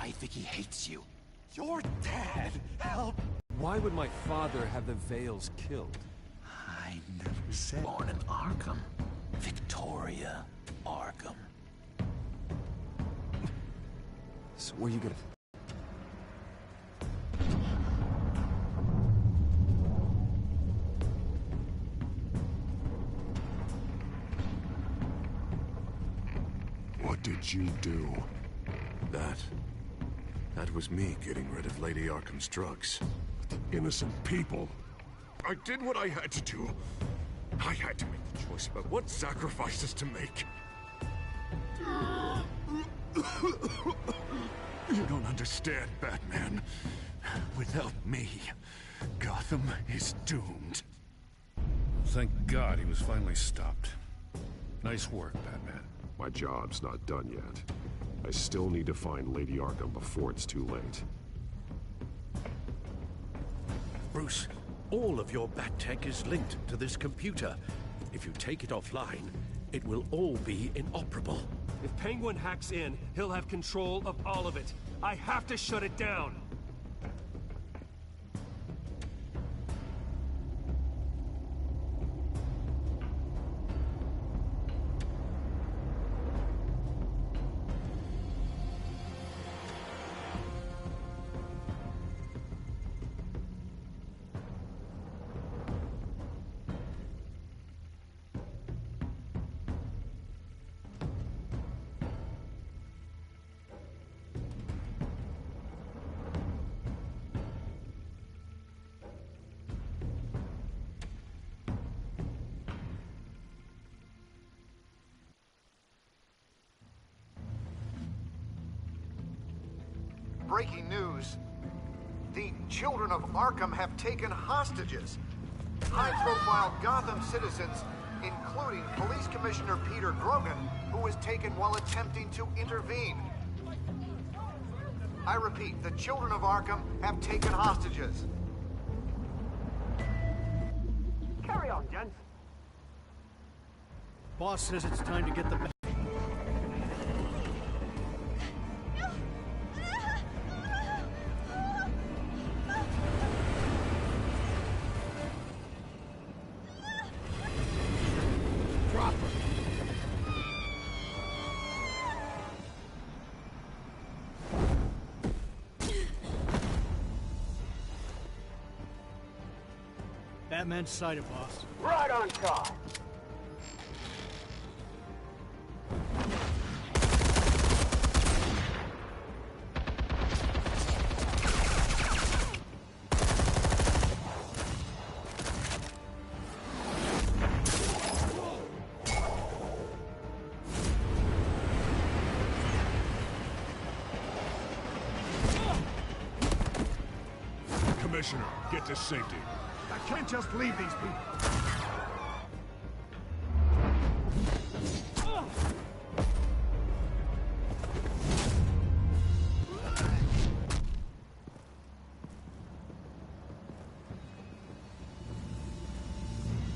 I think he hates you. Your dad! Help! Why would my father have the Vales killed? I never said. Born in Arkham. Victoria Arkham. So where you gonna... What did you do? That was me getting rid of Lady Arkham's drugs. The innocent people. I did what I had to do. I had to make the choice about what sacrifices to make. You don't understand, Batman. Without me, Gotham is doomed. Thank God he was finally stopped. Nice work, Batman. My job's not done yet. I still need to find Lady Arkham before it's too late. Bruce, all of your Bat-Tech is linked to this computer. If you take it offline, it will all be inoperable. If Penguin hacks in, he'll have control of all of it. I have to shut it down. Breaking news. The children of Arkham have taken hostages. High-profile Gotham citizens, including Police Commissioner Peter Grogan, who was taken while attempting to intervene. I repeat, the children of Arkham have taken hostages. Carry on, gents. Boss says it's time to get the... Batman's sighted, boss. Right on time. Commissioner, get to safety. I can't just leave these people.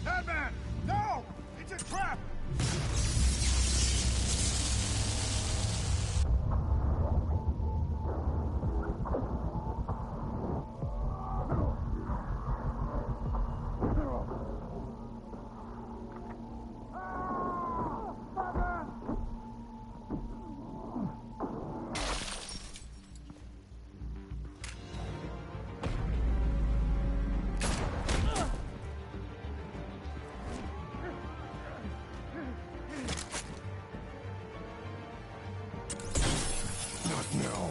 Batman! No! It's a trap! Not now.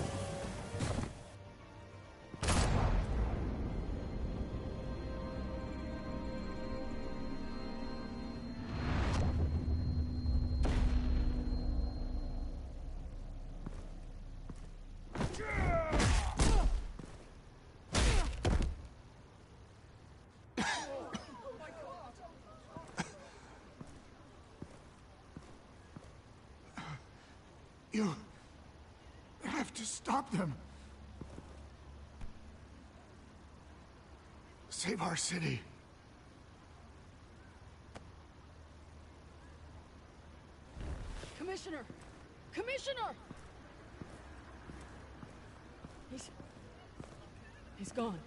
You have to stop them. Save our city. Commissioner! Commissioner! He's gone.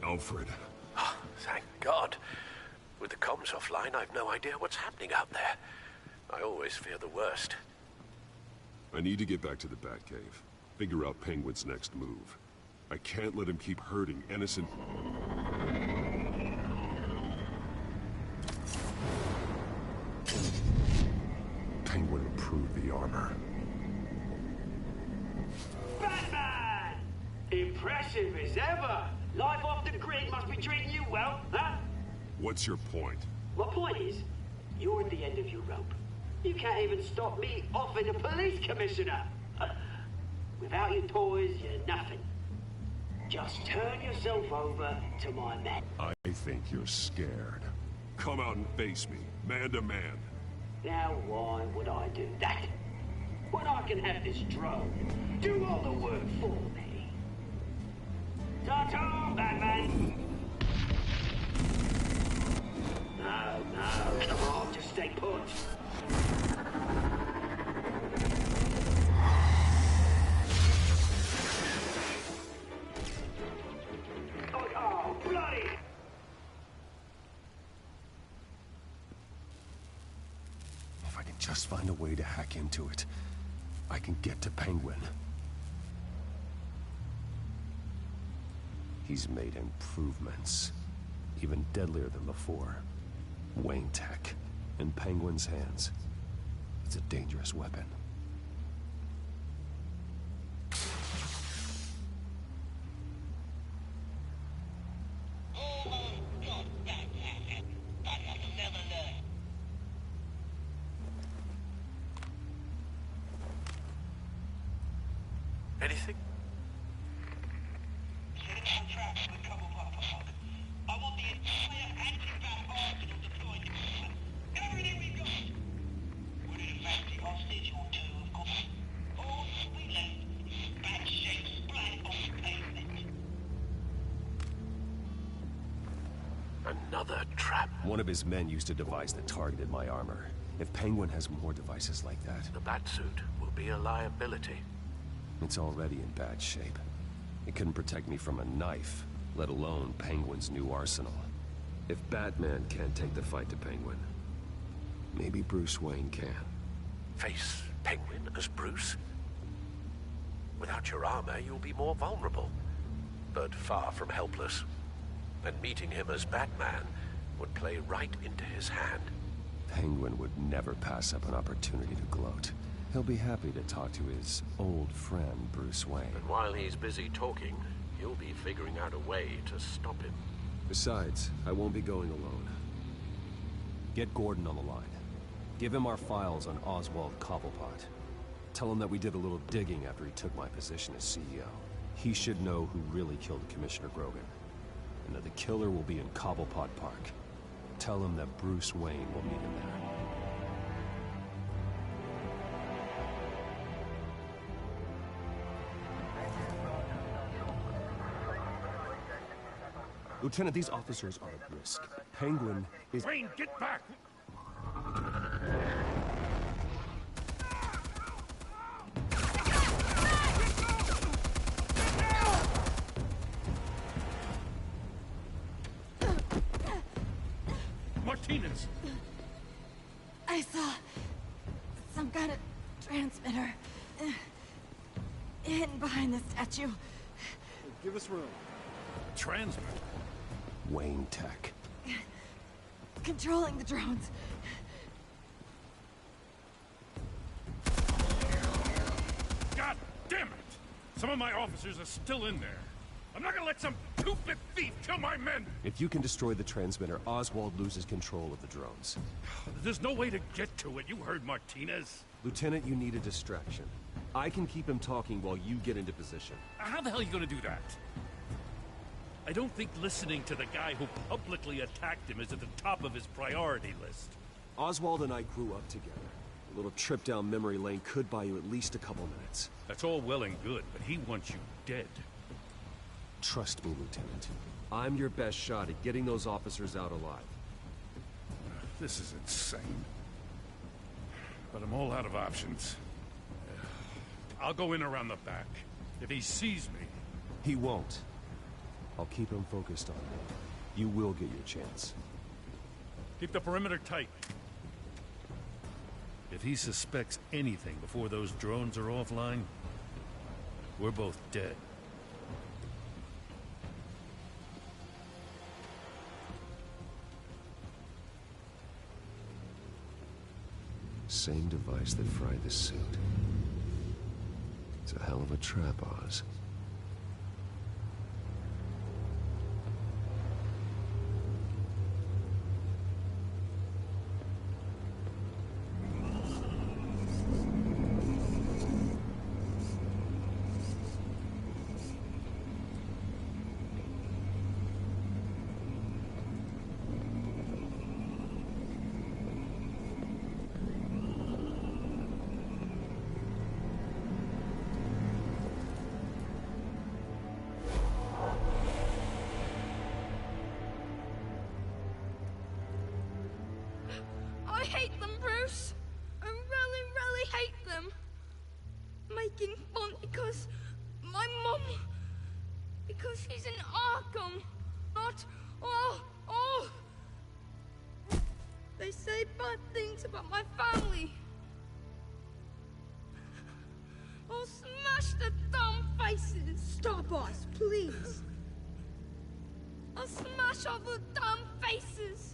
Alfred. Oh, thank God. With the comms offline, I've no idea what's happening out there. I always fear the worst. I need to get back to the Batcave. Figure out Penguin's next move. I can't let him keep hurting innocent... Penguin improved the armor. Batman! Impressive as ever! Life off the grid must be treating you well, huh? What's your point? My point is, you're at the end of your rope. You can't even stop me offing a police commissioner. Without your toys, you're nothing. Just turn yourself over to my men. I think you're scared. Come out and face me, man to man. Now why would I do that? When I can have this drone do all the work for me. Ta-ta, Batman! No, come on, just stay put. Oh, bloody! If I can just find a way to hack into it, I can get to Penguin. He's made improvements, even deadlier than before. Wayne Tech, in Penguin's hands. It's a dangerous weapon. Anything? Another trap. One of his men used a device that targeted my armor. If Penguin has more devices like that... The Batsuit will be a liability. It's already in bad shape. It couldn't protect me from a knife, let alone Penguin's new arsenal. If Batman can't take the fight to Penguin, maybe Bruce Wayne can. Face Penguin as Bruce? Without your armor, you'll be more vulnerable, but far from helpless. And meeting him as Batman would play right into his hand. Penguin would never pass up an opportunity to gloat. He'll be happy to talk to his old friend, Bruce Wayne. And while he's busy talking, you'll be figuring out a way to stop him. Besides, I won't be going alone. Get Gordon on the line. Give him our files on Oswald Cobblepot. Tell him that we did a little digging after he took my position as CEO. He should know who really killed Commissioner Grogan, and that the killer will be in Cobblepot Park. Tell him that Bruce Wayne will meet him there. Lieutenant, these officers are at risk. Penguin is... Wayne, get back! Martinez! I saw some kind of transmitter hidden behind the statue. Give us room. Transmitter? Wayne Tech. Controlling the drones. God damn it! Some of my officers are still in there. I'm not gonna let some two-bit thief kill my men! If you can destroy the transmitter, Oswald loses control of the drones. There's no way to get to it. You heard Martinez. Lieutenant, you need a distraction. I can keep him talking while you get into position. How the hell are you gonna do that? I don't think listening to the guy who publicly attacked him is at the top of his priority list. Oswald and I grew up together. A little trip down memory lane could buy you at least a couple minutes. That's all well and good, but he wants you dead. Trust me, Lieutenant. I'm your best shot at getting those officers out alive. This is insane. But I'm all out of options. I'll go in around the back. If he sees me... He won't. I'll keep him focused on you. You will get your chance. Keep the perimeter tight. If he suspects anything before those drones are offline, we're both dead. Same device that fried the suit. It's a hell of a trap, Oz. I hate them, Bruce. I really, really hate them. Making fun because my mum... Because she's in Arkham. Not... Oh! They say bad things about my family. I'll smash the dumb faces. Stop us, please. I'll smash all the dumb faces.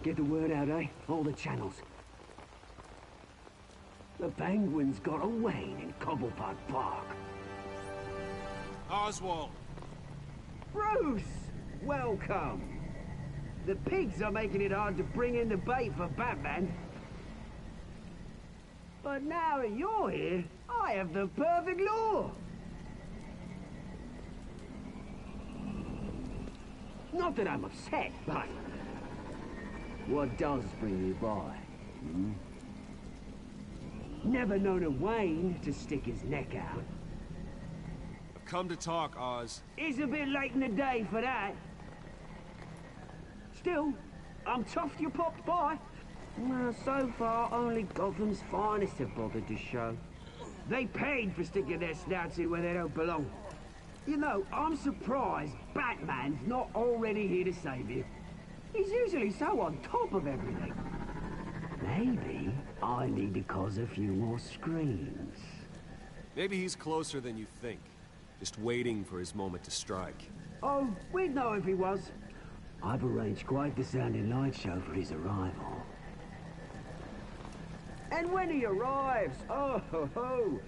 Get the word out, eh? All the channels. The Penguins got away in Cobblepot Park. Oswald! Bruce! Welcome! The pigs are making it hard to bring in the bait for Batman. But now that you're here, I have the perfect lure! Not that I'm upset, but... what does bring you by? Hmm? Never known a Wayne to stick his neck out. I've come to talk, Oz. It's a bit late in the day for that. Still, I'm chuffed you popped by. Well, so far, only Gotham's finest have bothered to show. They paid for sticking their snouts in where they don't belong. You know, I'm surprised Batman's not already here to save you. He's usually so on top of everything. Maybe I need to cause a few more screams. Maybe he's closer than you think. Just waiting for his moment to strike. Oh, we'd know if he was. I've arranged quite the sounding light show for his arrival. And when he arrives, oh ho ho!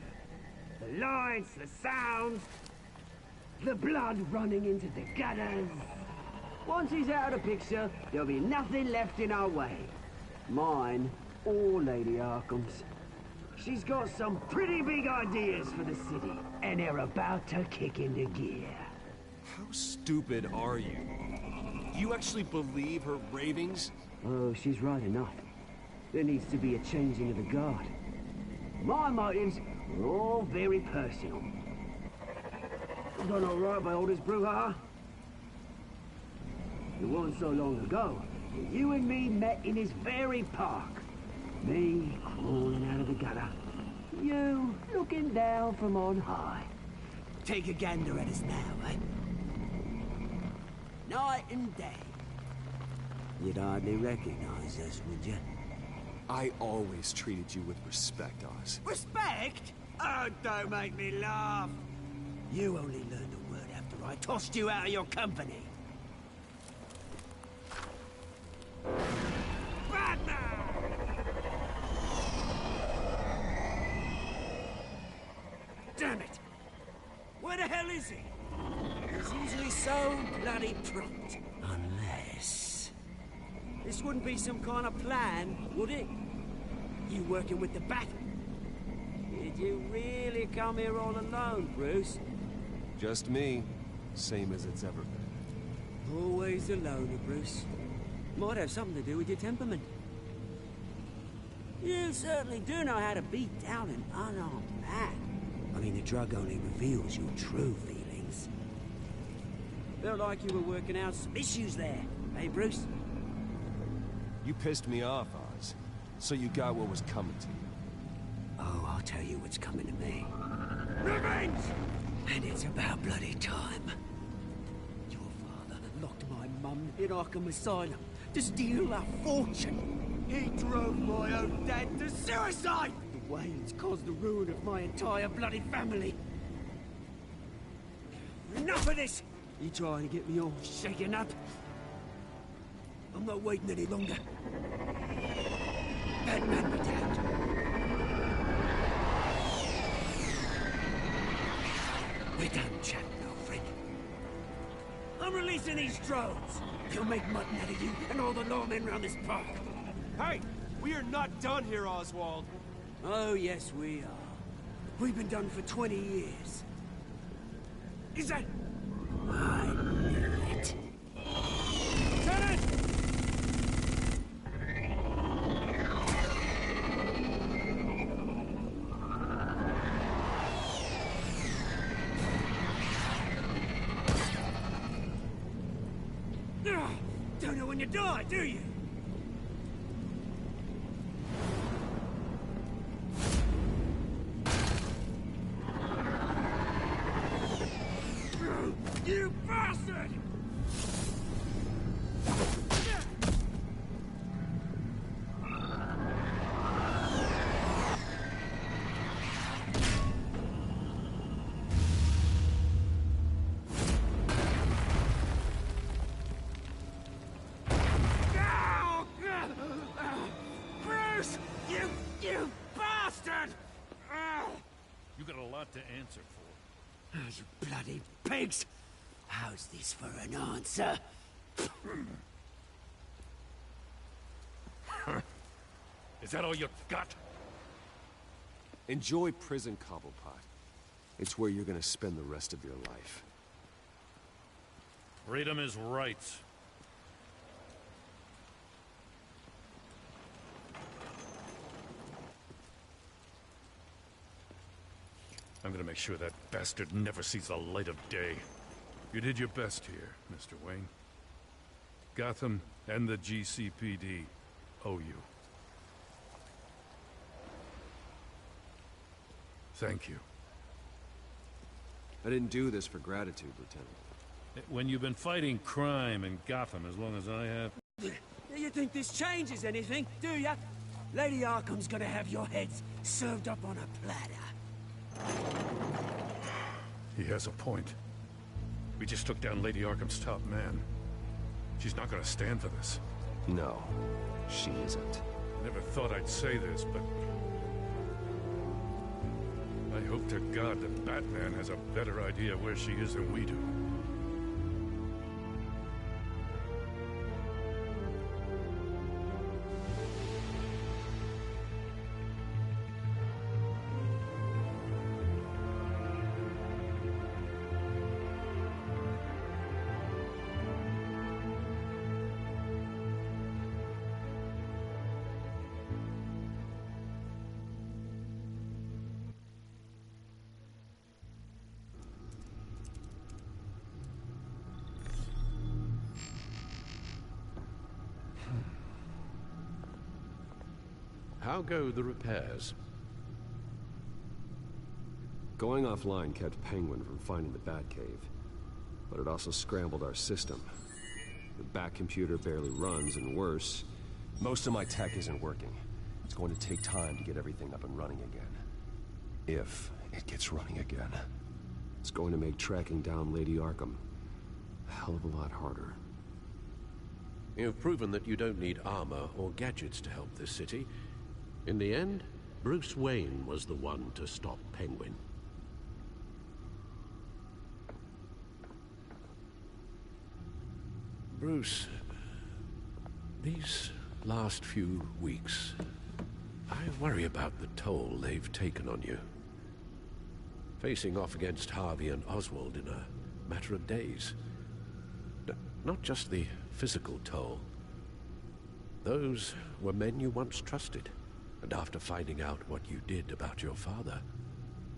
The lights, the sounds, the blood running into the gutters. Once he's out of the picture, there'll be nothing left in our way. Mine or Lady Arkham's. She's got some pretty big ideas for the city, and they're about to kick into gear. How stupid are you? Do you actually believe her ravings? Oh, she's right enough. There needs to be a changing of the guard. My motives are all very personal. Done all right by Aldous Brouhaha. It wasn't so long ago that you and me met in this very park. Me crawling out of the gutter. You looking down from on high. Take a gander at us now, eh? Night and day. You'd hardly recognize us, would you? I always treated you with respect, Oz. Respect? Oh, don't make me laugh. You only learned the word after I tossed you out of your company. Damn it! Where the hell is he? is usually so bloody prompt. Unless... This wouldn't be some kind of plan, would it? You working with the Bat? Did you really come here all alone, Bruce? Just me. Same as it's ever been. Always a loner, Bruce. Might have something to do with your temperament. You certainly do know how to beat down an unarmed man. I mean, the drug only reveals your true feelings. Felt like you were working out some issues there, eh, Bruce? You pissed me off, Oz. So you got what was coming to you. Oh, I'll tell you what's coming to me. Revenge! And it's about bloody time. Your father locked my mum in Arkham Asylum to steal a fortune. He drove my own dad to suicide! The Waynes caused the ruin of my entire bloody family. Enough of this! You trying to get me all shaken up? I'm not waiting any longer. Batman be damned. We're done chatting, old friend. I'm releasing these drones. He'll make mutton out of you and all the lawmen around this park. Hey! We are not done here, Oswald! Oh, yes, we are. We've been done for 20 years. Is that... I knew it. Lieutenant! Don't know when you die, do you? You bastard! Bruce! You bastard! You got a lot to answer for. Oh, you bloody pigs! How's this for an answer? Is that all you got? Enjoy prison, Cobblepot. It's where you're gonna spend the rest of your life. Freedom is rights. I'm gonna make sure that bastard never sees the light of day. You did your best here, Mr. Wayne. Gotham and the GCPD owe you. Thank you. I didn't do this for gratitude, Lieutenant. When you've been fighting crime in Gotham as long as I have... You think this changes anything, do ya? Lady Arkham's gonna have your heads served up on a platter. He has a point. We just took down Lady Arkham's top man. She's not gonna stand for this. No, she isn't. Never thought I'd say this, but... I hope to God that Batman has a better idea where she is than we do. How go the repairs? Going offline kept Penguin from finding the Batcave, but it also scrambled our system. The Bat computer barely runs, and worse, most of my tech isn't working. It's going to take time to get everything up and running again. If it gets running again. It's going to make tracking down Lady Arkham a hell of a lot harder. You've proven that you don't need armor or gadgets to help this city. In the end, Bruce Wayne was the one to stop Penguin. Bruce, these last few weeks, I worry about the toll they've taken on you. Facing off against Harvey and Oswald in a matter of days. Not just the physical toll. Those were men you once trusted, and after finding out what you did about your father,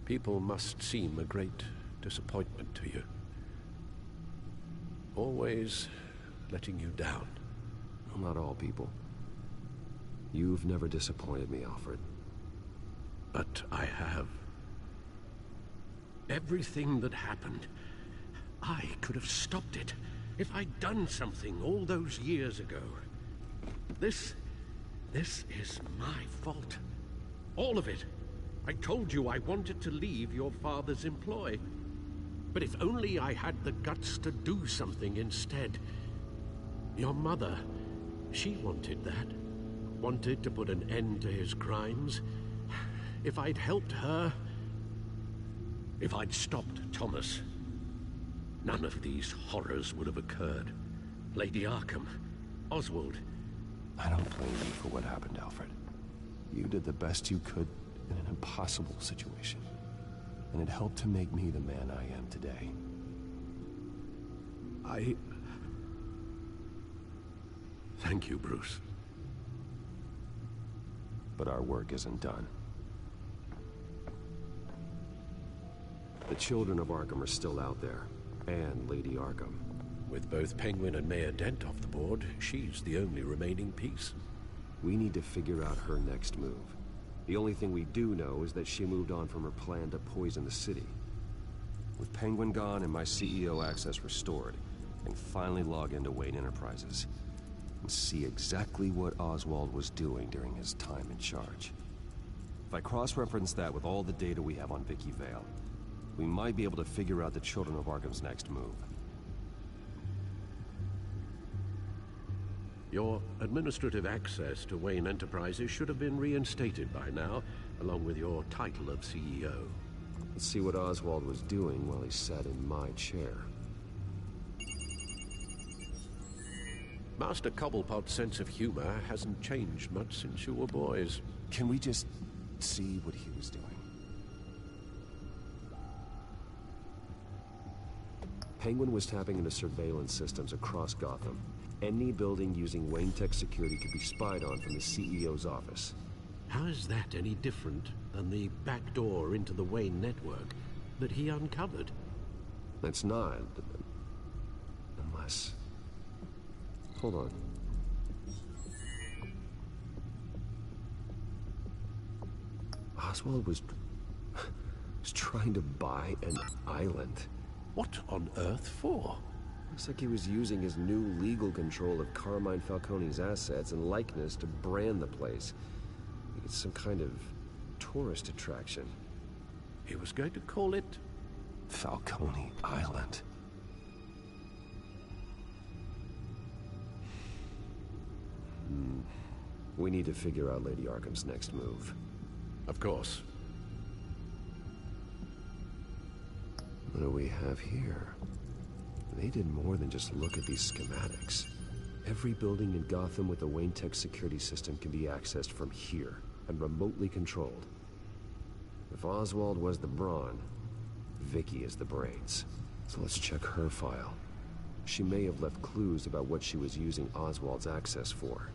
people must seem a great disappointment to you. Always letting you down. Well, not all people. You've never disappointed me, Alfred. But I have. Everything that happened, I could have stopped it if I'd done something all those years ago. This is my fault. All of it. I told you I wanted to leave your father's employ. But if only I had the guts to do something instead. Your mother, she wanted that. Wanted to put an end to his crimes. If I'd helped her, if I'd stopped Thomas, none of these horrors would have occurred. Lady Arkham, Oswald. I don't blame you for what happened, Alfred. You did the best you could in an impossible situation. And it helped to make me the man I am today. Thank you, Bruce. But our work isn't done. The children of Arkham are still out there, and Lady Arkham. With both Penguin and Mayor Dent off the board, she's the only remaining piece. We need to figure out her next move. The only thing we do know is that she moved on from her plan to poison the city. With Penguin gone and my CEO access restored, I can finally log into Wayne Enterprises and see exactly what Oswald was doing during his time in charge. If I cross-reference that with all the data we have on Vicky Vale, we might be able to figure out the Children of Arkham's next move. Your administrative access to Wayne Enterprises should have been reinstated by now, along with your title of CEO. Let's see what Oswald was doing while he sat in my chair. Master Cobblepot's sense of humor hasn't changed much since you were boys. Can we just see what he was doing? Penguin was tapping into surveillance systems across Gotham. Any building using Wayne Tech security could be spied on from the CEO's office. How is that any different than the back door into the Wayne network that he uncovered? That's not. Unless... Hold on. Oswald was trying to buy an island. What on earth for? Looks like he was using his new legal control of Carmine Falcone's assets and likeness to brand the place. It's some kind of tourist attraction. He was going to call it... Falcone Island. We need to figure out Lady Arkham's next move. Of course. What do we have here? They did more than just look at these schematics. Every building in Gotham with a Wayne Tech security system can be accessed from here and remotely controlled. If Oswald was the brawn, Vicky is the brains. So let's check her file. She may have left clues about what she was using Oswald's access for.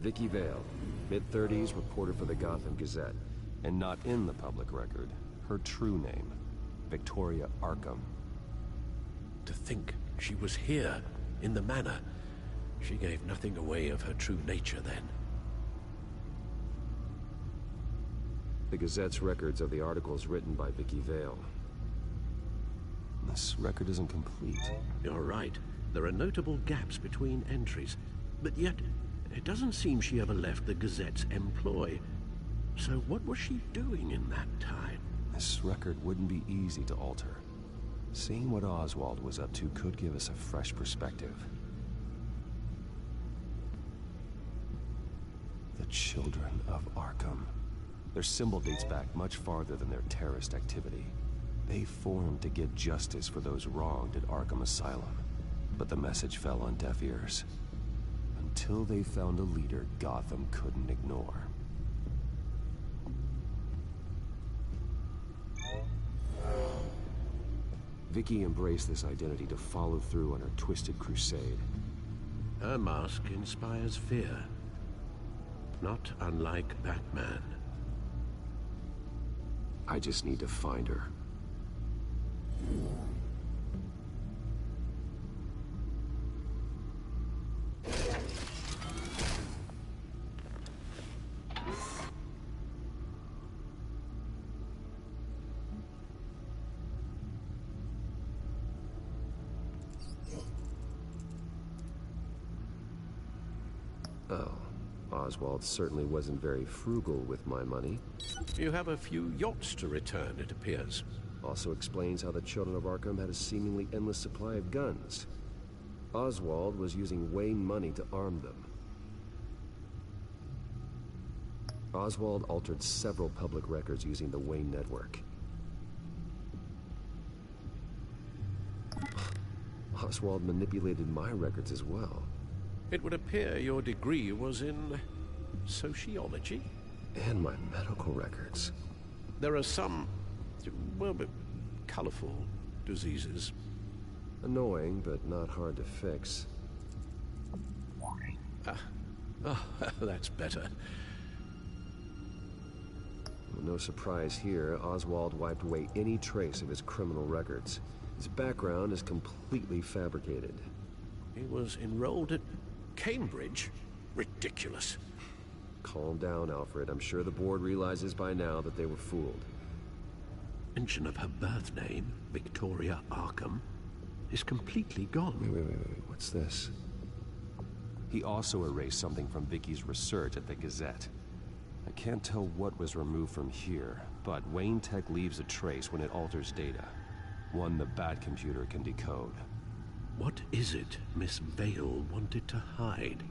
Vicky Vale, mid-30s, reporter for the Gotham Gazette. And not in the public record, her true name, Victoria Arkham. To think she was here, in the manor. She gave nothing away of her true nature then. The Gazette's records of the articles written by Vicky Vale. This record isn't complete. You're right. There are notable gaps between entries. But yet, it doesn't seem she ever left the Gazette's employ. So what was she doing in that time? This record wouldn't be easy to alter. Seeing what Oswald was up to could give us a fresh perspective. The Children of Arkham. Their symbol dates back much farther than their terrorist activity. They formed to get justice for those wronged at Arkham Asylum. But the message fell on deaf ears. Until they found a leader Gotham couldn't ignore. Vicky embraced this identity to follow through on her twisted crusade. Her mask inspires fear. Not unlike Batman. I just need to find her. Oh, Oswald certainly wasn't very frugal with my money. You have a few yachts to return, it appears. Also explains how the Children of Arkham had a seemingly endless supply of guns. Oswald was using Wayne money to arm them. Oswald altered several public records using the Wayne network. Oswald manipulated my records as well. It would appear your degree was in sociology? And my medical records. There are some, well, colorful diseases. Annoying, but not hard to fix. Oh, that's better. No surprise here, Oswald wiped away any trace of his criminal records. His background is completely fabricated. He was enrolled at Cambridge? Ridiculous. Calm down, Alfred. I'm sure the board realizes by now that they were fooled. Mention of her birth name, Victoria Arkham, is completely gone. Wait. What's this? He also erased something from Vicky's research at the Gazette. I can't tell what was removed from here, but Wayne Tech leaves a trace when it alters data. One the Batcomputer can decode. What is it Miss Vale wanted to hide?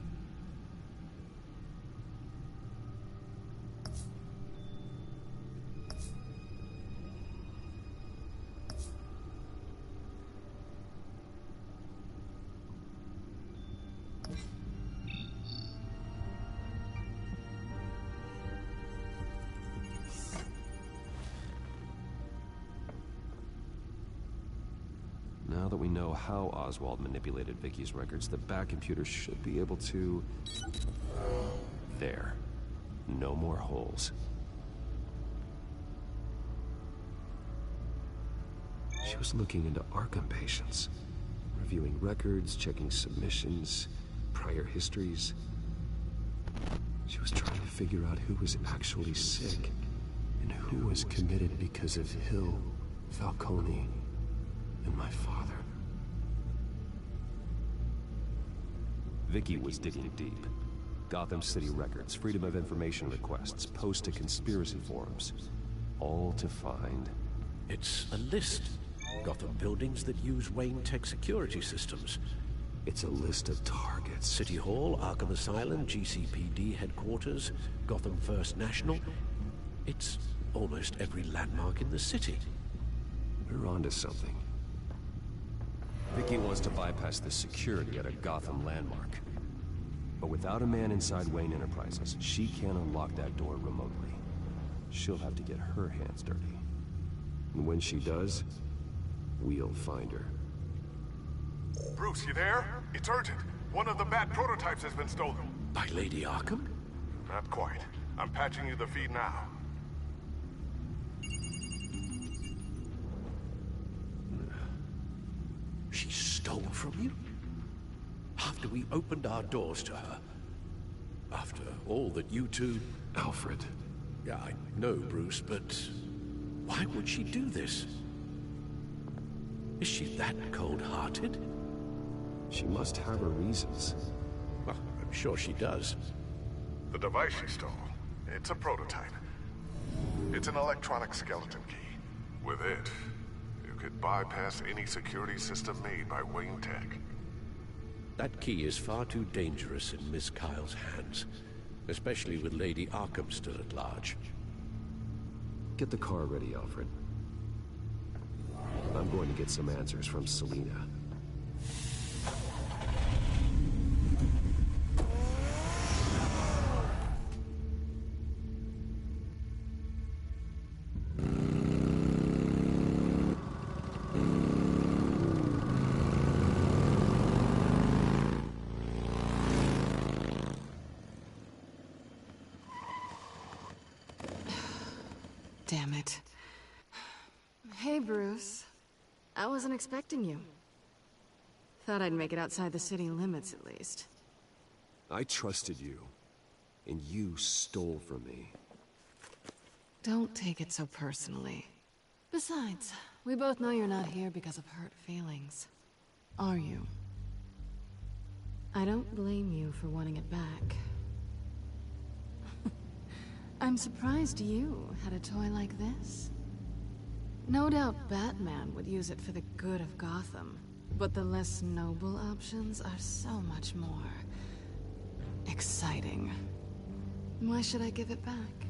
Now that we know how Oswald manipulated Vicky's records, the Batcomputer should be able to... There. No more holes. She was looking into Arkham patients. Reviewing records, checking submissions, prior histories. She was trying to figure out who was actually sick, and who was committed because of Hill, Falcone, and my father. Vicky was digging deep. Gotham City records, Freedom of Information requests, posts to conspiracy forums. All to find... It's a list. Gotham buildings that use Wayne Tech security systems. It's a list of targets. City Hall, Arkham Asylum, GCPD headquarters, Gotham First National. It's almost every landmark in the city. We're onto something. Vicky wants to bypass the security at a Gotham landmark. But without a man inside Wayne Enterprises, she can't unlock that door remotely. She'll have to get her hands dirty. And when she does, we'll find her. Bruce, you there? It's urgent. One of the Bat prototypes has been stolen. By Lady Arkham? Not quite. I'm patching you the feed now. She stole from you? After we opened our doors to her? After all that you two... Alfred. Yeah, I know, Bruce, but... why would she do this? Is she that cold-hearted? She must have her reasons. Well, I'm sure she does. The device she stole, it's a prototype. It's an electronic skeleton key. With it, you could bypass any security system made by Wayne Tech. That key is far too dangerous in Miss Kyle's hands. especially with Lady Arkham still at large. Get the car ready, Alfred. I'm going to get some answers from Selina. Damn it. Hey, Bruce. I wasn't expecting you. Thought I'd make it outside the city limits, at least. I trusted you, and you stole from me. Don't take it so personally. Besides, we both know you're not here because of hurt feelings. Are you? I don't blame you for wanting it back. I'm surprised you had a toy like this. No doubt Batman would use it for the good of Gotham, but the less noble options are so much more exciting. Why should I give it back?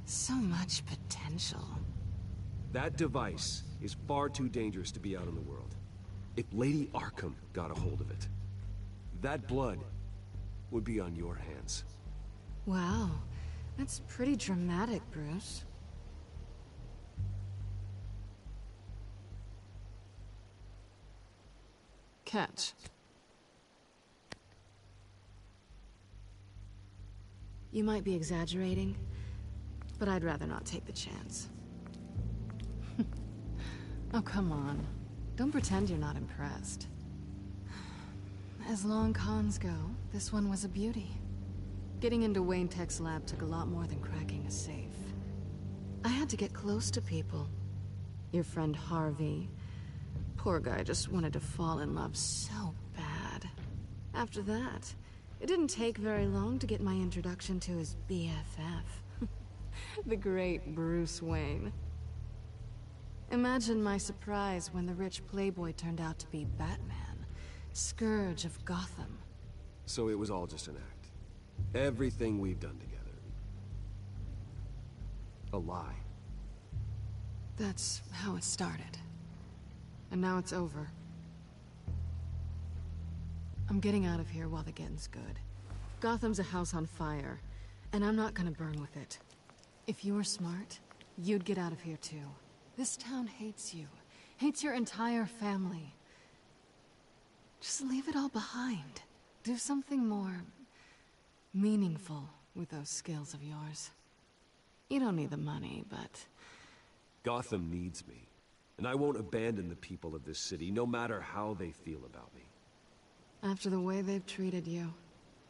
So much potential. That device is far too dangerous to be out in the world. If Lady Arkham got a hold of it, that blood would be on your hands. Wow, that's pretty dramatic, Bruce. Catch. You might be exaggerating, but I'd rather not take the chance. Oh, come on. Don't pretend you're not impressed. As long cons go, this one was a beauty. Getting into Wayne Tech's lab took a lot more than cracking a safe. I had to get close to people. Your friend Harvey. Poor guy just wanted to fall in love so bad. After that, it didn't take very long to get my introduction to his BFF. The great Bruce Wayne. Imagine my surprise when the rich playboy turned out to be Batman, Scourge of Gotham. So it was all just an act. Everything we've done together. A lie. That's how it started. And now it's over. I'm getting out of here while the getting's good. Gotham's a house on fire, and I'm not gonna burn with it. If you were smart, you'd get out of here too. This town hates you. Hates your entire family. Just leave it all behind. Do something more meaningful with those skills of yours. You don't need the money, but Gotham needs me, and I won't abandon the people of this city, no matter how they feel about me. after the way they've treated you,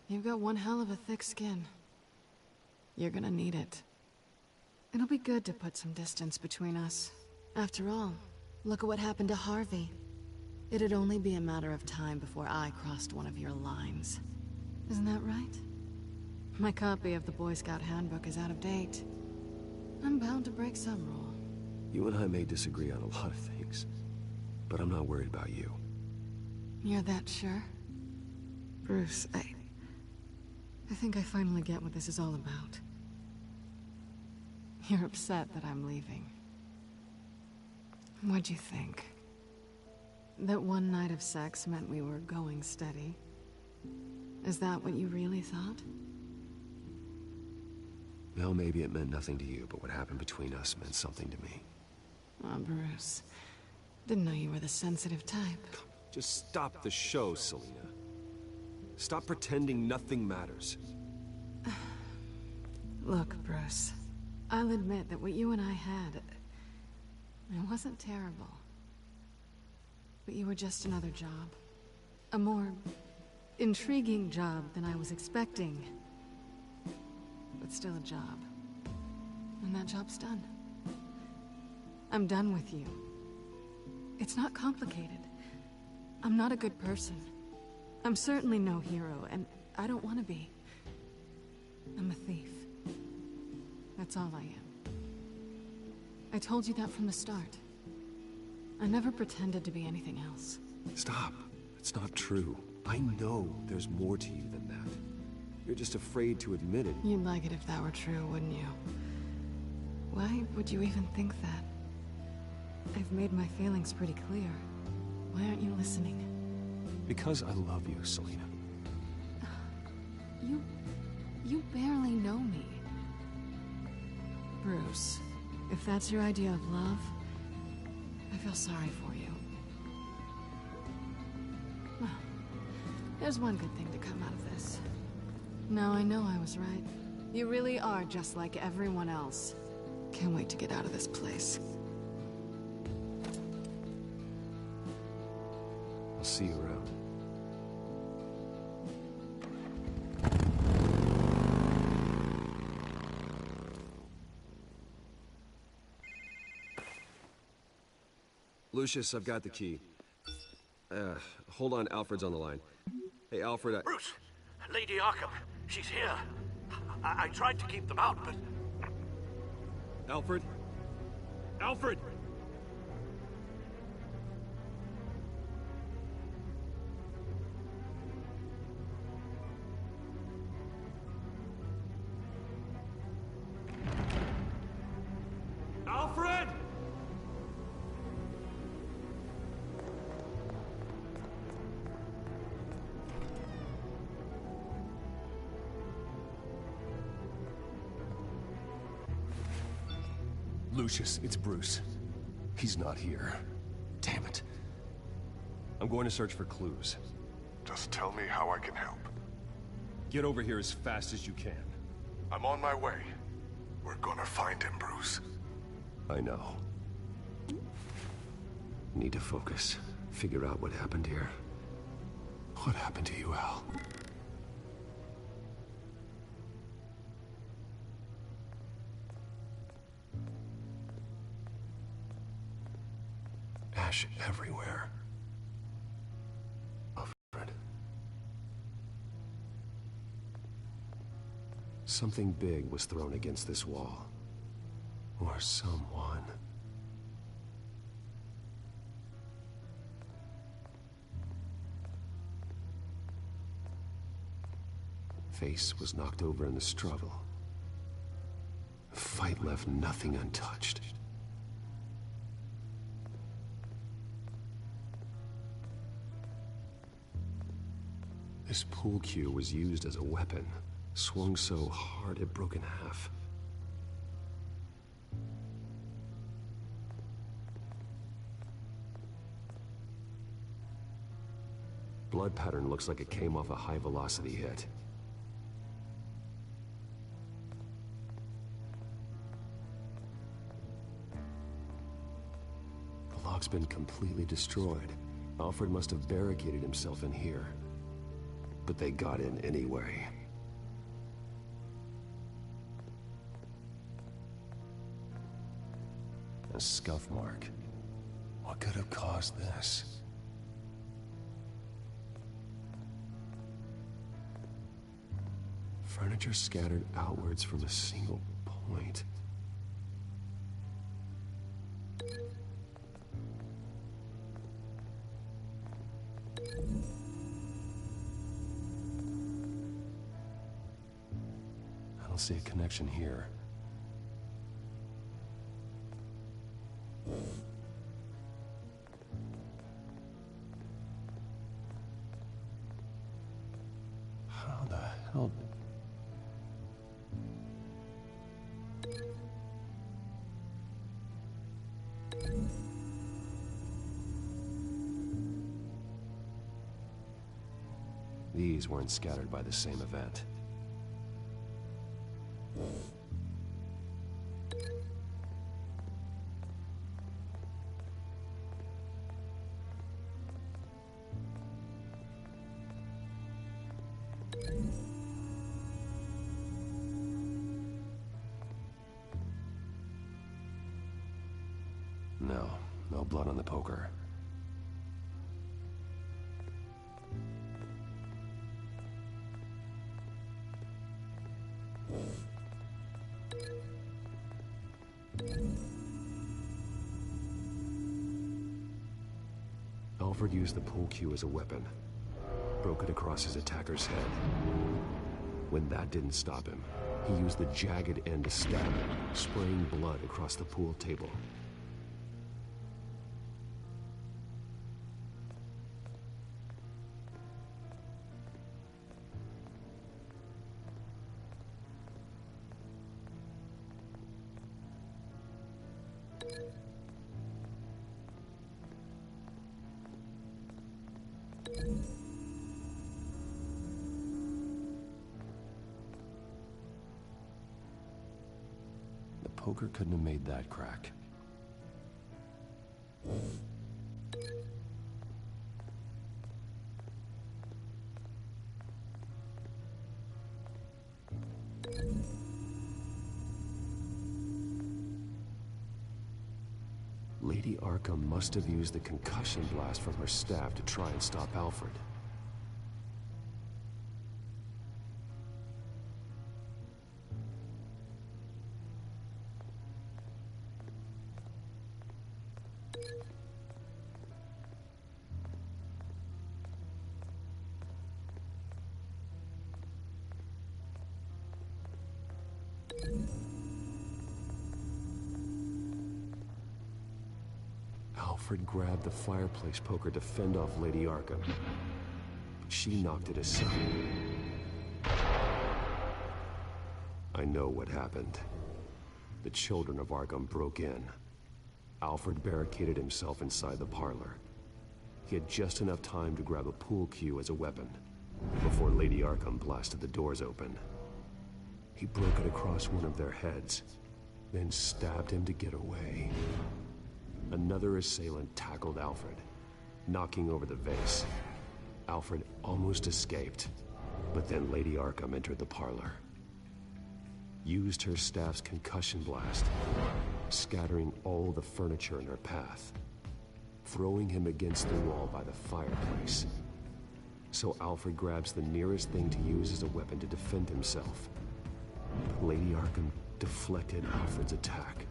you've got one hell of a thick skin. You're gonna need it. It'll be good to put some distance between us. After all, look at what happened to Harvey. It'd only be a matter of time before I crossed one of your lines. Isn't that right? My copy of the Boy Scout Handbook is out of date. I'm bound to break some rule. You and I may disagree on a lot of things, but I'm not worried about you. You're that sure? Bruce, I think I finally get what this is all about. You're upset that I'm leaving. What'd you think? That one night of sex meant we were going steady? Is that what you really thought? Well, maybe it meant nothing to you, but what happened between us meant something to me. Oh, Bruce. Didn't know you were the sensitive type. Just stop the show, Selina. Stop pretending nothing matters. Look, Bruce. I'll admit that what you and I had... it wasn't terrible. But you were just another job. A more intriguing job than I was expecting. But still a job. And that job's done. I'm done with you. It's not complicated. I'm not a good person. I'm certainly no hero, and I don't want to be. I'm a thief. That's all I am. I told you that from the start. I never pretended to be anything else. Stop. It's not true. I know there's more to you than that. You're just afraid to admit it. You'd like it if that were true, wouldn't you? Why would you even think that? I've made my feelings pretty clear. Why aren't you listening? Because I love you, Selina. You barely know me. Bruce, if that's your idea of love, I feel sorry for you. Well, there's one good thing to come out of this. Now I know I was right. You really are just like everyone else. Can't wait to get out of this place. I'll see you around. Lucius, I've got the key. Hold on, Alfred's on the line. Hey, Alfred, Bruce! Lady Arkham, she's here. I tried to keep them out, but... Alfred? Alfred! Alfred! Lucius, it's Bruce. He's not here. Damn it. I'm going to search for clues. Just tell me how I can help. Get over here as fast as you can. I'm on my way. We're gonna find him, Bruce. I know. Need to focus. Figure out what happened here. What happened to you, Al? Ash everywhere. Alfred. Something big was thrown against this wall. Or someone. Face was knocked over in the struggle. The fight left nothing untouched. This pool cue was used as a weapon, swung so hard it broke in half. Blood pattern looks like it came off a high-velocity hit. The lock's been completely destroyed. Alfred must have barricaded himself in here. But they got in anyway. A scuff mark. What could have caused this? Furniture scattered outwards from a single point. I don't see a connection here. How the hell? These weren't scattered by the same event. No blood on the poker. Alfred used the pool cue as a weapon. Broke it across his attacker's head. When that didn't stop him, he used the jagged end to stab him, spraying blood across the pool table. The poker couldn't have made that crack. Lady Arkham must have used the concussion blast from her staff to try and stop Alfred. Alfred grabbed the fireplace poker to fend off Lady Arkham. She knocked it aside. I know what happened. The children of Arkham broke in. Alfred barricaded himself inside the parlor. He had just enough time to grab a pool cue as a weapon before Lady Arkham blasted the doors open. He broke it across one of their heads, then stabbed him to get away. Another assailant tackled Alfred, knocking over the vase. Alfred almost escaped, but then Lady Arkham entered the parlor. Used her staff's concussion blast, scattering all the furniture in her path, throwing him against the wall by the fireplace. So Alfred grabs the nearest thing to use as a weapon to defend himself. But Lady Arkham deflected Alfred's attack,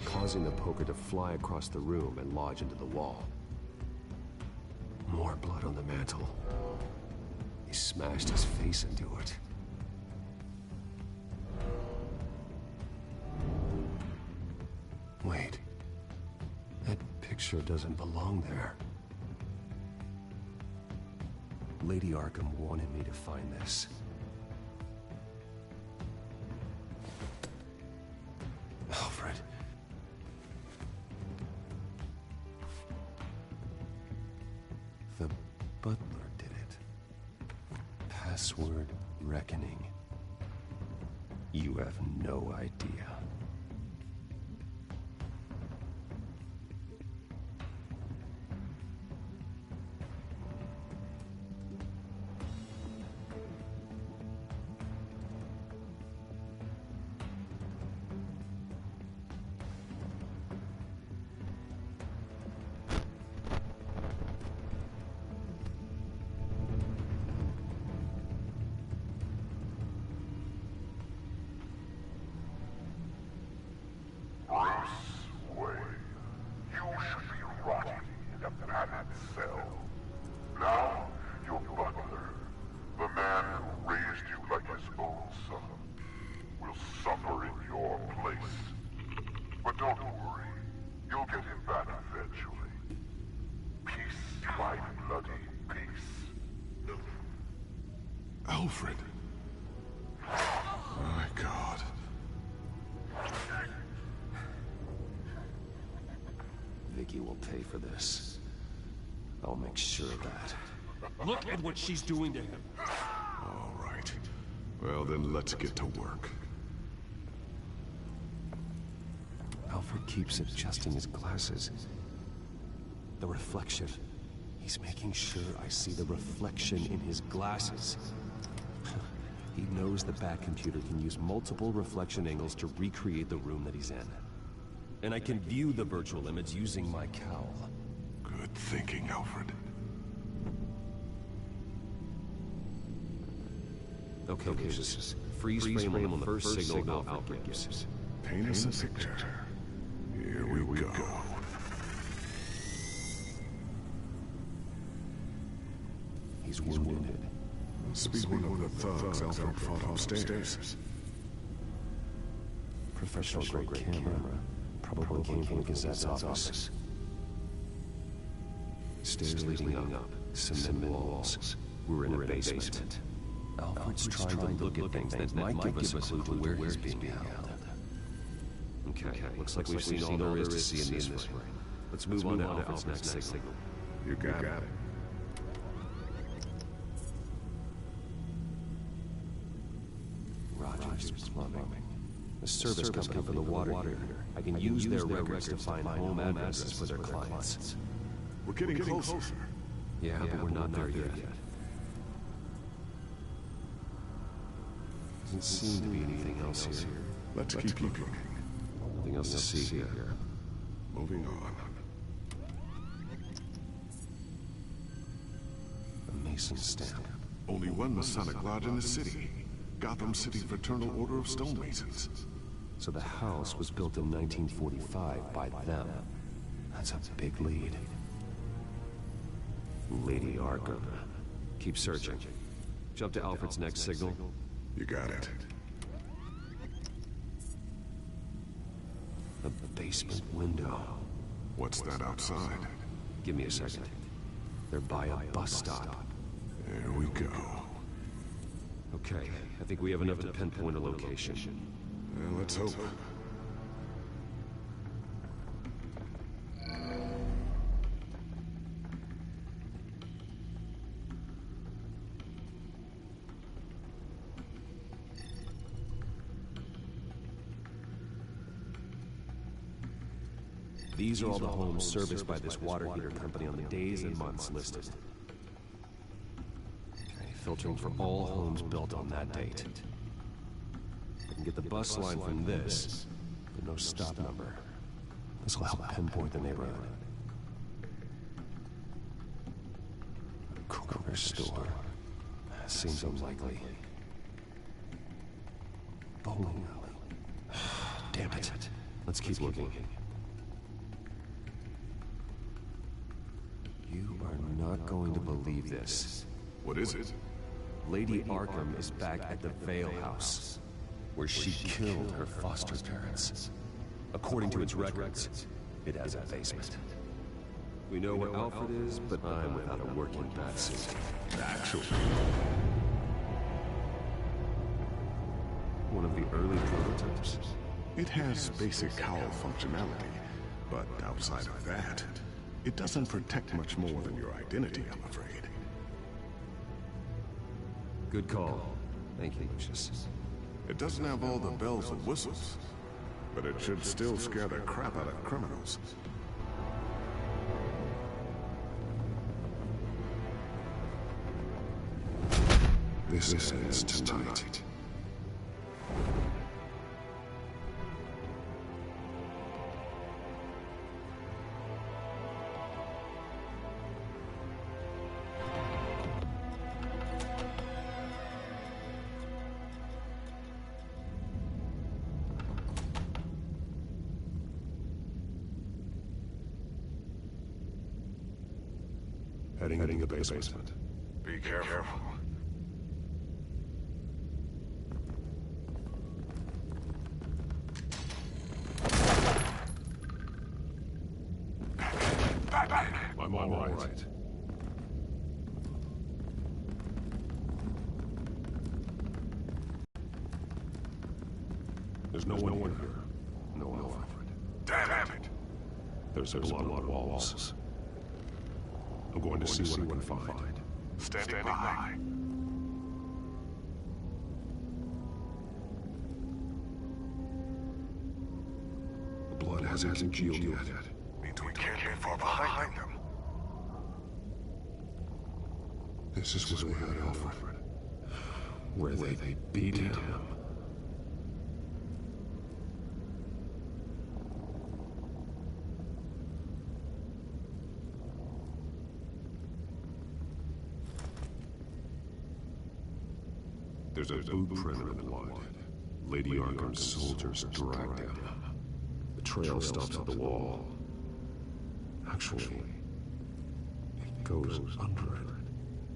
causing the poker to fly across the room and lodge into the wall. More blood on the mantle. He smashed his face into it. Wait. That picture doesn't belong there. Lady Arkham wanted me to find this. Alfred. The butler did it. Password reckoning. You have no idea. Alfred. My God. Vicky will pay for this. I'll make sure of that. Look at what she's doing to him. All right. Well, then let's get to work. Alfred keeps adjusting his glasses. The reflection. He's making sure I see the reflection in his glasses. He knows the Batcomputer can use multiple reflection angles to recreate the room that he's in. And I can view the virtual image using my cowl. Good thinking, Alfred. Okay, just freeze frame on the first signal Alfred gives. Paint us a picture. Here we go. He's wounded. Must be one of the thugs Alfred fought upstairs. Professional-grade camera. Probably came from the Gazette's office. Stairs leading up. Cement walls. We're in a basement. Alfred's trying to look at things that might give us a clue to where he's being held. Okay, looks like we've seen all there is to see in this room. Let's move on to Alfred's next signal. You got it. Rogers Plumbing. The service company for the water heater. I can use their records to find home addresses for their clients. We're getting closer. Yeah, but we're not there yet. Doesn't seem to be anything else here. Let's keep looking. Nothing else to see here. Moving on. A Mason stamp. Only one Masonic lodge in the city. Gotham City Fraternal Order of Stonemasons. So the house was built in 1945 by them. That's a big lead. Lady Arkham. Keep searching. Jump to Alfred's next signal. You got it. A basement window. What's that outside? Give me a second. They're by a bus stop. There we go. Okay, I think we have enough to pinpoint a location. Well, let's hope. These are all the homes serviced by this water heater company on the days and months listed. Okay, filtering for all homes built on that date. I can get the bus line from this, but no stop number. This will help pinpoint the neighborhood. Corner store. Seems unlikely. Bowling alley. Damn it. Let's keep looking. You are not going to believe this. What is it? Lady Arkham is back at the Vale House, where she killed her foster parents. According to its records, it has a basement. We know where Alfred is, but I'm without a working batsuit. Actually. One of the early prototypes. It has basic cowl functionality, but outside of that, it doesn't protect much more than your identity, I'm afraid. Good call. Thank you, Lucius. It doesn't have all the bells and whistles, but it should still scare the crap out of criminals. This ends tonight. Heading into the basement. Be careful. I'm all right. There's no one here. No Alfred. Damn it! There's a lot of walls. I'm going to see what I can find. Standing by. The blood hasn't congealed yet. Means we can't be far behind them. This is where they had Alfred. Where they beat him. There's a boot print in the blood. Lady Arkham's soldiers dragged him. The trail stops at the wall. Actually, it goes under it.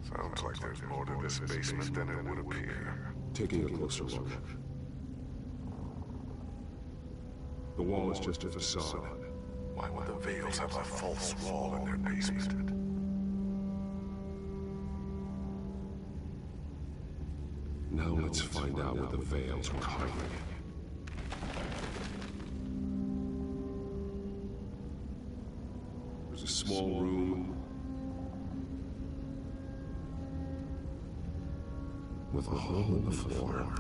Sounds like there's more to this basement than it would appear. Taking a closer look. The wall is just a facade. Why would the Vales have a false wall in their basement? Now let's find out what the Vales were hiding. There's a small room with a hole in the floor.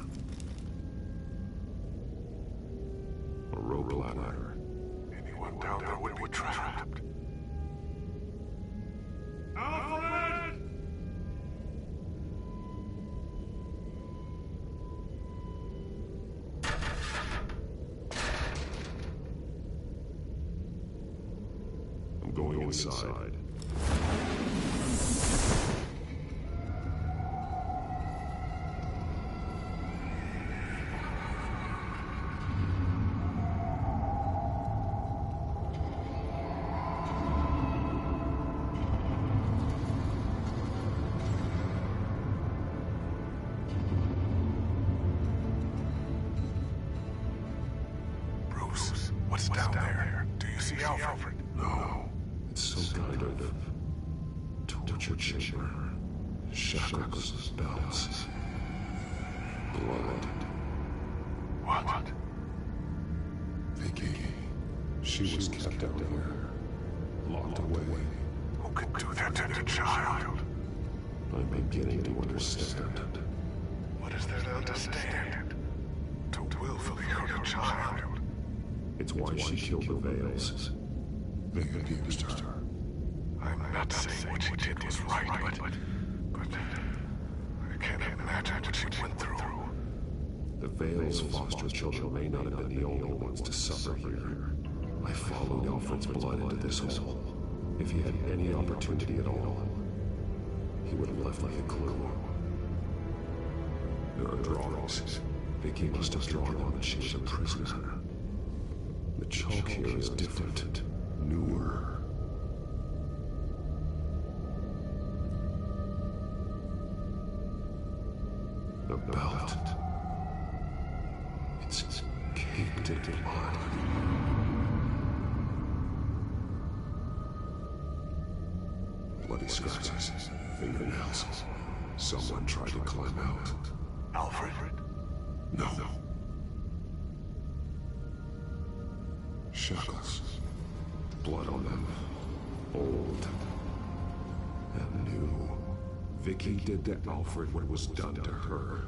A rope ladder. Anyone down there would be trapped. Alfred! I'm going inside. Bruce, what's down there? Do you see Alfred? No. It's some kind of torture chamber. Shackles, bells, blood. What? Vicky. She was kept out here, locked away. Who could do that to their child? I'm beginning to understand. What is there to understand? To willfully hurt a child. It's why she killed the Vales. They abused her. I'm not saying what she did was right, but I can't imagine what she went through. The Vales' foster children may not have been the only ones to suffer here. I followed Alfred's blood into this hole. If he had any opportunity at all, he would have left me a clue. There are drawings. Vicky must have drawn them when she was a prisoner. The chalk here is different, newer. The belt. It's caked in blood. Bloody scratches, fingernails. Someone tried to climb out. Alfred? No. Shackles. Blood on them. Old. And new. Vicky did to Alfred what was done to her.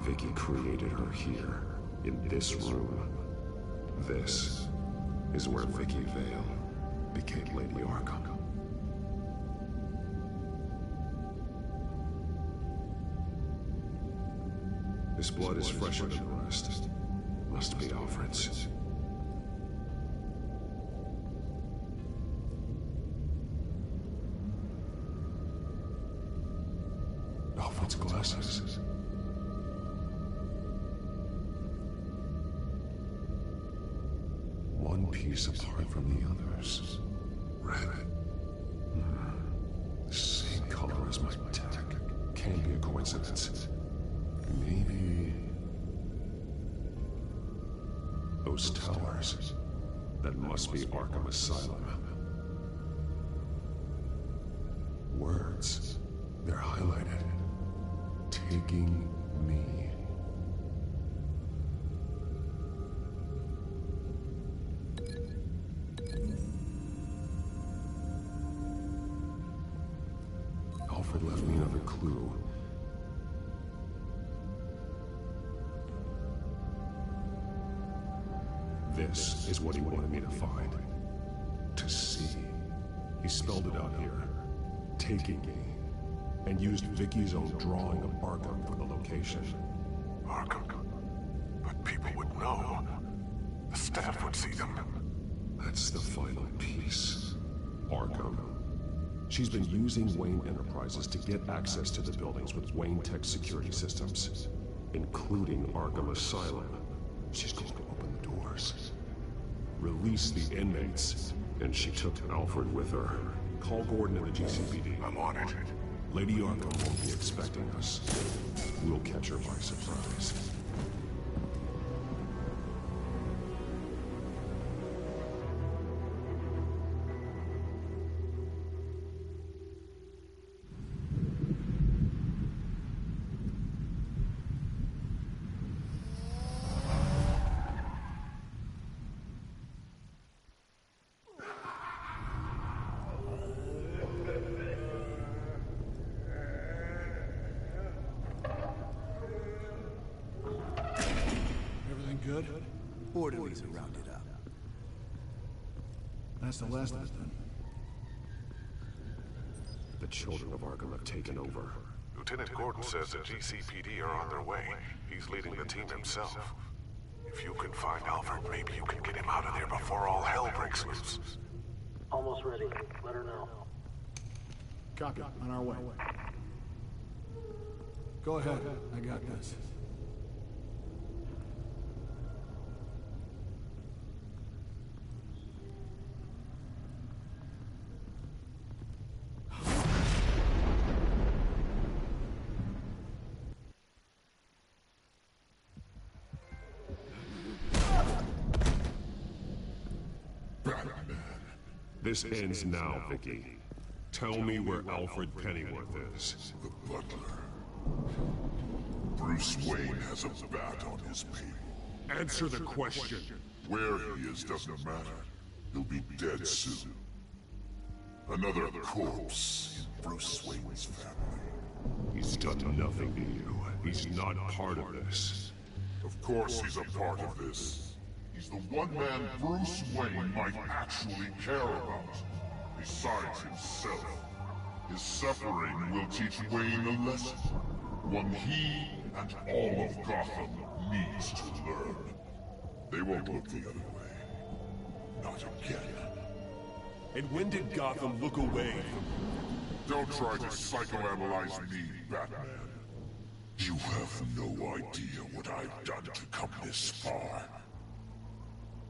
Vicky created her here, in this room. This is where Vicky Vale became Lady Arkham. This blood is fresher than the rest. Must be Alfred's. Alfred's glasses. One piece apart from the others. Red. The same color as my tech. Can't be a coincidence. Maybe... those towers. That must be Arkham Asylum. Words. They're highlighted. Taking me. Alfred left me another clue. This is what he wanted me to find. To see. He spelled it out here. Taking me. And used Vicky's own drawing of Arkham for the location. Arkham? But people would know. The staff would see them. That's the final piece. Arkham. She's been using Wayne Enterprises to get access to the buildings with Wayne Tech security systems, including Arkham Asylum. She's going to open yours. Release the inmates. And she took Alfred with her. Call Gordon at the GCPD. I'm on it. Lady Arkham won't be expecting us. We'll catch her by surprise. Good? Orderlies are rounded up. That's the last of it, then. The children of Arkham have taken over. Lieutenant Gordon says the GCPD are on their way. He's leading the team himself. If you can find Alfred, maybe you can get him out of there before all hell breaks loose. Almost ready. Let her know. Copy. On our way. Go ahead. I got this. This ends now, Vicky. Tell me where Alfred Pennyworth is. The butler. Bruce Wayne has a bat on his people. Answer the question. Where he is doesn't matter. He'll be dead soon. Another corpse in Bruce Wayne's family. He's done nothing to you. He's not part of this. Of course he's a part of this. He's the one man Bruce Wayne might actually care about. Besides himself. His suffering will teach Wayne a lesson. One he and all of Gotham needs to learn. They won't look the other way. Not again. And when did Gotham look away from... Don't try to psychoanalyze me, Batman. You have no idea what I've done to come this far.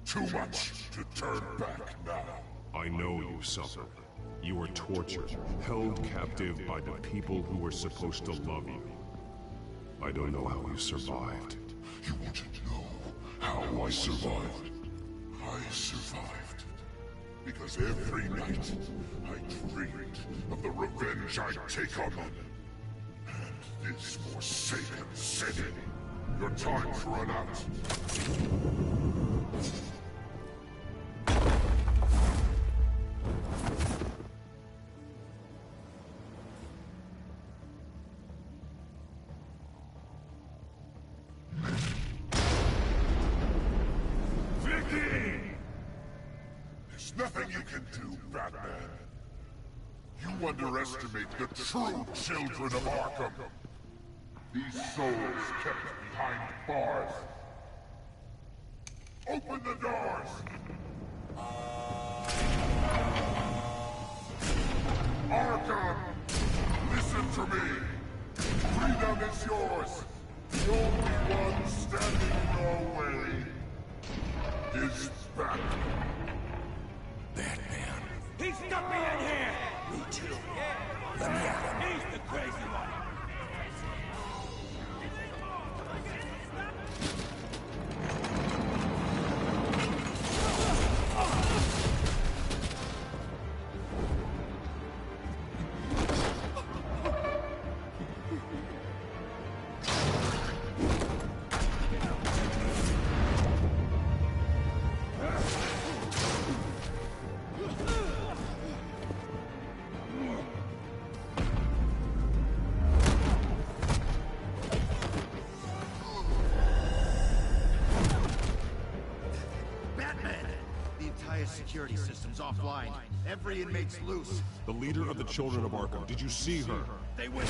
Too much to turn back now. I know you suffered. You were tortured, held captive by the people who were supposed to love you. I don't know how you survived. You want to know how I survived? I survived because every night I dreamed of the revenge I'd take on them. And this forsaken city. Your time's run out. Nothing you can do, Batman. You underestimate the true children of Arkham. These souls kept behind bars. Open the doors! Arkham! Listen to me! Freedom is yours! The only one standing in your way is Batman. Batman. He stuck me in here! Me too. Let me out. He's the crazy one. Security system's offline. Every inmate's loose. The leader of the Children of Arkham. Did you see her? They went...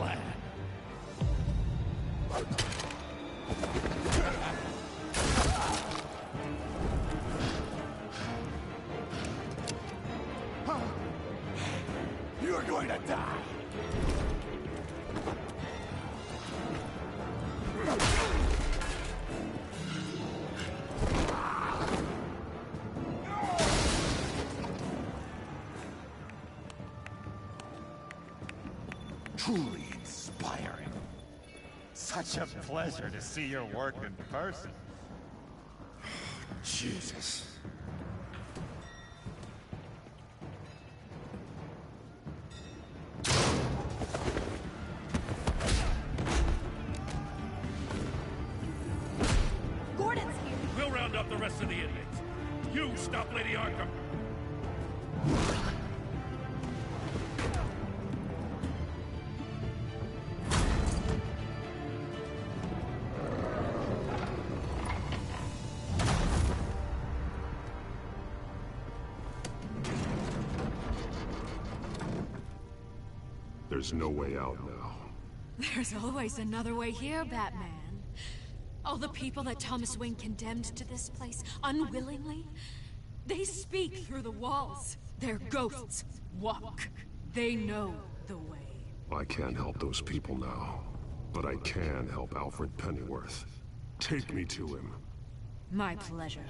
plan. You're going to die! Truly inspiring. Such a pleasure to see your work in person. Jesus. Gordon's here. We'll round up the rest of the idiots. You stop Lady Arkham. There's no way out now. There's always another way here, Batman. All the people that Thomas Wayne condemned to this place unwillingly, they speak through the walls. Their ghosts walk. They know the way. I can't help those people now, but I can help Alfred Pennyworth. Take me to him. My pleasure.